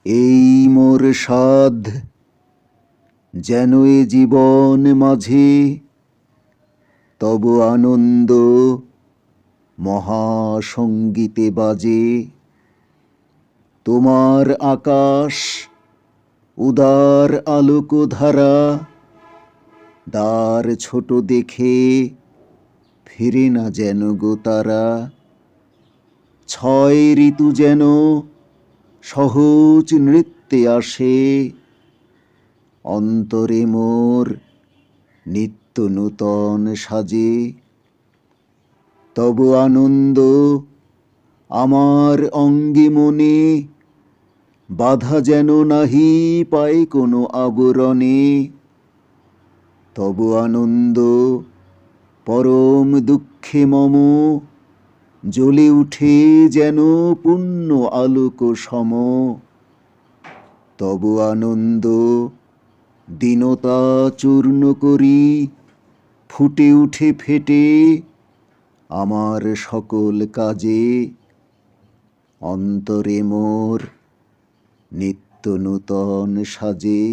এই মোর সাধ, যেন এ জীবন মাঝে তব আনন্দ মহাসঙ্গীতে বাজে। তোমার আকাশ উদার আলোকধারা, দ্বার ছোট দেখে ফিরে না যেন গো তারা। ছয় ঋতু যেন সহজ নৃত্যে আসে, অন্তরে মোর নিত্য নূতন সাজে। তব আনন্দ আমার অঙ্গে মনে, বাধা যেন নাহি পায় কোনো আবরণে। তব আনন্দ পরম দুঃখে মম, জ্বলে উঠে যেন পূর্ণ আলোক সম। তব আনন্দ দীনতা চূর্ণ করি, ফুটে উঠে ফেটে আমার সকল কাজে। অন্তরে মোর নিত্য নূতন সাজে।